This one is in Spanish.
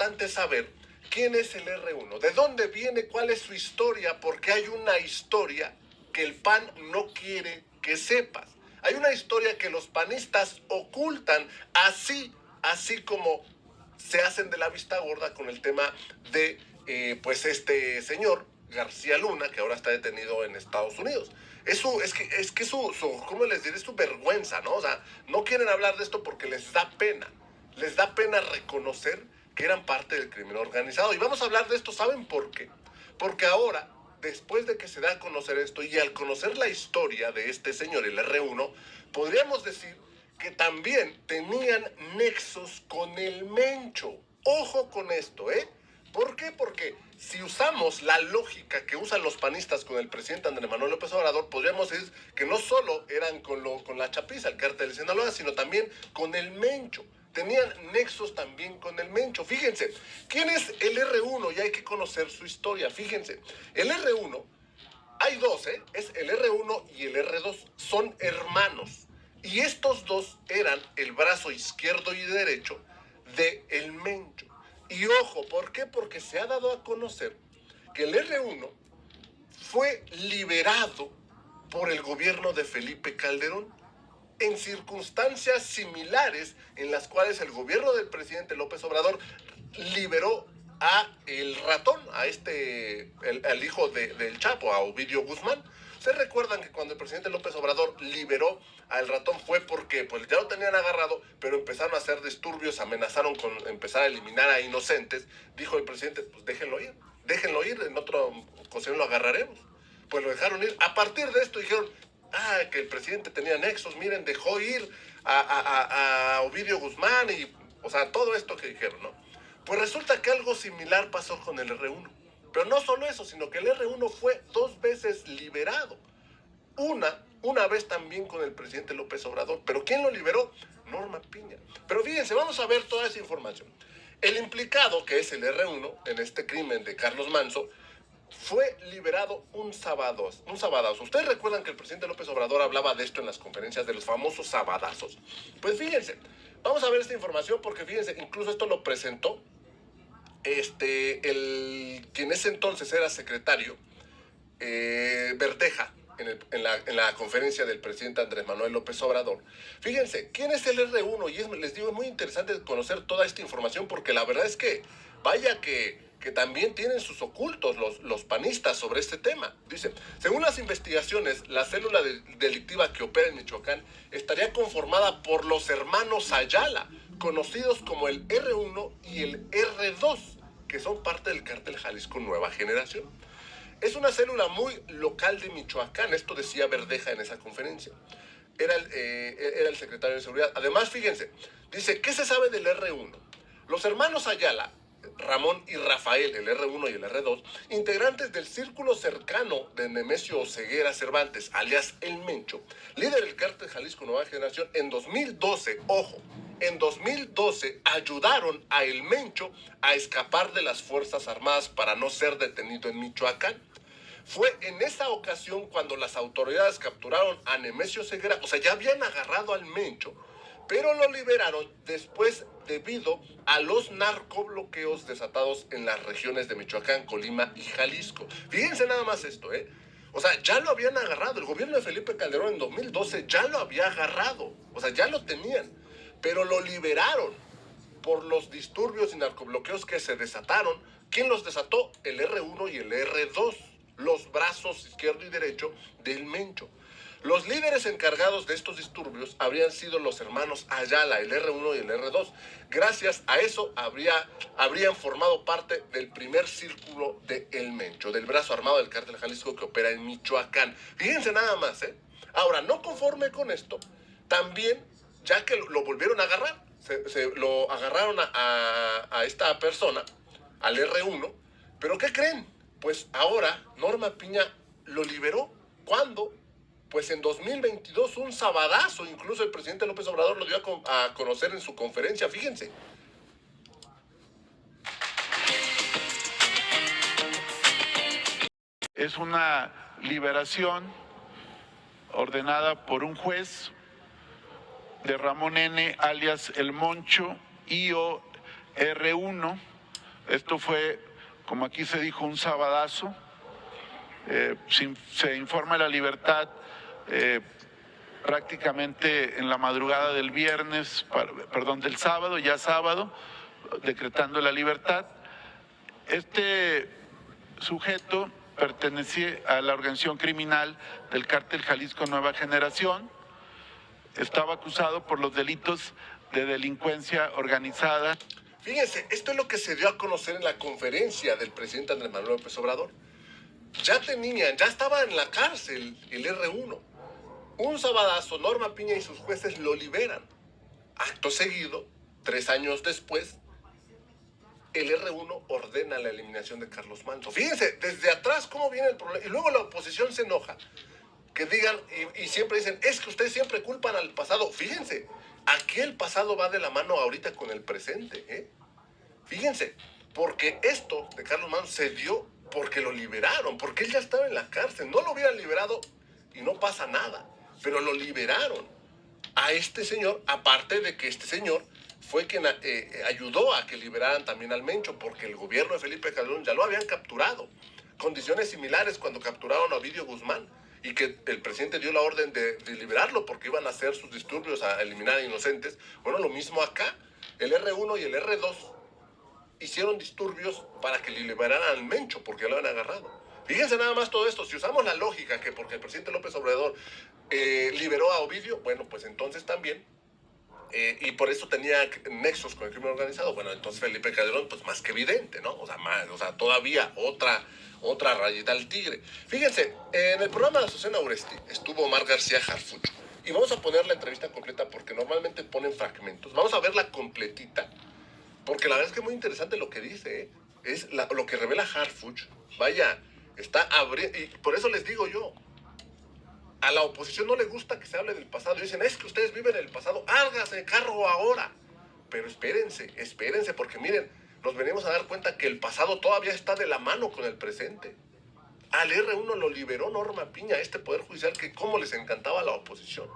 importante saber quién es el R1, de dónde viene, cuál es su historia, porque hay una historia que el PAN no quiere que sepas. Hay una historia que los panistas ocultan, así como se hacen de la vista gorda con el tema de pues este señor García Luna, que ahora está detenido en Estados Unidos. Es que ¿cómo les diré? Es su vergüenza, ¿no? O sea, no quieren hablar de esto porque les da pena. Les da pena reconocer que eran parte del crimen organizado. Y vamos a hablar de esto, ¿saben por qué? Porque ahora, después de que se da a conocer esto y al conocer la historia de este señor, el R1, podríamos decir que también tenían nexos con el Mencho. Ojo con esto, ¿eh? ¿Por qué? Porque si usamos la lógica que usan los panistas con el presidente Andrés Manuel López Obrador, podríamos decir que no solo eran con la chapiza, el cártel de Sinaloa, sino también con el Mencho. Tenían nexos también con el Mencho. Fíjense, ¿quién es el R1? Y hay que conocer su historia. Fíjense, el R1, hay dos, ¿eh? Es el R1 y el R2. Son hermanos. Y estos dos eran el brazo izquierdo y derecho de el Mencho. Y ojo, ¿por qué? Porque se ha dado a conocer que el R1 fue liberado por el gobierno de Felipe Calderón en circunstancias similares en las cuales el gobierno del presidente López Obrador liberó a el ratón, al hijo del Chapo, a Ovidio Guzmán. ¿Se recuerdan que cuando el presidente López Obrador liberó al ratón fue porque pues ya lo tenían agarrado, pero empezaron a hacer disturbios, amenazaron con empezar a eliminar a inocentes? Dijo el presidente, pues déjenlo ir, en otra ocasión lo agarraremos. Pues lo dejaron ir. A partir de esto dijeron, que el presidente tenía nexos, miren, dejó ir a Ovidio Guzmán y, o sea, todo esto que dijeron, ¿no? Pues resulta que algo similar pasó con el R1. Pero no solo eso, sino que el R1 fue 2 veces liberado. Una vez también con el presidente López Obrador. ¿Pero quién lo liberó? Norma Piña. Pero fíjense, vamos a ver toda esa información. El implicado, que es el R1, en este crimen de Carlos Manzo, fue liberado un sabadazo. Ustedes recuerdan que el presidente López Obrador hablaba de esto en las conferencias de los famosos sabadazos. Pues fíjense, vamos a ver esta información porque fíjense, incluso esto lo presentó quien en ese entonces era secretario, Verdeja, en la conferencia del presidente Andrés Manuel López Obrador. Fíjense, ¿quién es el R1? Y les digo, es muy interesante conocer toda esta información porque la verdad es que, vaya que también tienen sus ocultos los panistas sobre este tema. Dice, según las investigaciones, la célula delictiva que opera en Michoacán estaría conformada por los hermanos Ayala, conocidos como el R1 y el R2, que son parte del cártel Jalisco Nueva Generación. Es una célula muy local de Michoacán, esto decía Verdeja en esa conferencia. Era el secretario de Seguridad. Además, fíjense, dice, ¿qué se sabe del R1? Los hermanos Ayala, Ramón y Rafael, el R1 y el R2, integrantes del círculo cercano de Nemesio Oseguera Cervantes, alias El Mencho, líder del cártel Jalisco Nueva Generación, en 2012, ojo, en 2012 ayudaron a El Mencho a escapar de las Fuerzas Armadas para no ser detenido en Michoacán. Fue en esa ocasión cuando las autoridades capturaron a Nemesio Ceguera, o sea, ya habían agarrado al Mencho, pero lo liberaron después debido a los narcobloqueos desatados en las regiones de Michoacán, Colima y Jalisco. Fíjense nada más esto, ¿eh? O sea, ya lo habían agarrado. El gobierno de Felipe Calderón en 2012 ya lo había agarrado. O sea, ya lo tenían. Pero lo liberaron por los disturbios y narcobloqueos que se desataron. ¿Quién los desató? El R1 y el R2. Los brazos izquierdo y derecho del Mencho. Los líderes encargados de estos disturbios habrían sido los hermanos Ayala, el R1 y el R2. Gracias a eso habrían formado parte del primer círculo de El Mencho, del brazo armado del cártel Jalisco que opera en Michoacán. Fíjense nada más, ¿eh? Ahora, no conforme con esto, también, ya que lo volvieron a agarrar, lo agarraron a esta persona, al R1, pero ¿qué creen? Pues ahora Norma Piña lo liberó. ¿Cuándo? Pues en 2022, un sabadazo, incluso el presidente López Obrador lo dio a conocer en su conferencia, fíjense. Es una liberación ordenada por un juez de Ramón N., alias El Moncho, IO R1, Esto fue, como aquí se dijo, un sabadazo. Se informa La Libertad prácticamente en la madrugada del del sábado, ya sábado, decretando La Libertad. Este sujeto pertenecía a la organización criminal del Cártel Jalisco Nueva Generación. Estaba acusado por los delitos de delincuencia organizada. Fíjense, esto es lo que se dio a conocer en la conferencia del presidente Andrés Manuel López Obrador. Ya estaba en la cárcel el R1. Un sabadazo, Norma Piña y sus jueces lo liberan. Acto seguido, 3 años después, el R1 ordena la eliminación de Carlos Manzo. Fíjense, desde atrás cómo viene el problema. Y luego la oposición se enoja. Que digan, y siempre dicen, es que ustedes siempre culpan al pasado. Fíjense, aquí el pasado va de la mano ahorita con el presente, ¿eh? Fíjense, porque esto de Carlos Manzo se dio porque lo liberaron, porque él ya estaba en la cárcel. No lo hubieran liberado y no pasa nada, pero lo liberaron a este señor, aparte de que este señor fue quien ayudó a que liberaran también al Mencho, porque el gobierno de Felipe Calderón ya lo habían capturado. Condiciones similares cuando capturaron a Ovidio Guzmán y que el presidente dio la orden de liberarlo porque iban a hacer sus disturbios a eliminar a inocentes. Bueno, lo mismo acá. El R1 y el R2 hicieron disturbios para que le liberaran al Mencho porque ya lo habían agarrado. Fíjense nada más todo esto. Si usamos la lógica que porque el presidente López Obrador liberó a Ovidio, bueno, pues entonces también, y por eso tenía nexos con el crimen organizado, bueno, entonces Felipe Calderón, pues más que evidente, ¿no? O sea, todavía otra rayita al tigre. Fíjense, en el programa de Azucena Uresti estuvo Omar García Harfuch. Y vamos a poner la entrevista completa porque normalmente ponen fragmentos. Vamos a verla completita. Porque la verdad es que es muy interesante lo que dice, ¿eh? Es lo que revela Harfuch. Vaya, está abriendo. Y por eso les digo yo, a la oposición no le gusta que se hable del pasado. Y dicen, es que ustedes viven en el pasado, hágase cargo ahora. Pero espérense, porque miren, nos venimos a dar cuenta que el pasado todavía está de la mano con el presente. Al R1 lo liberó Norma Piña, este Poder Judicial que cómo les encantaba a la oposición.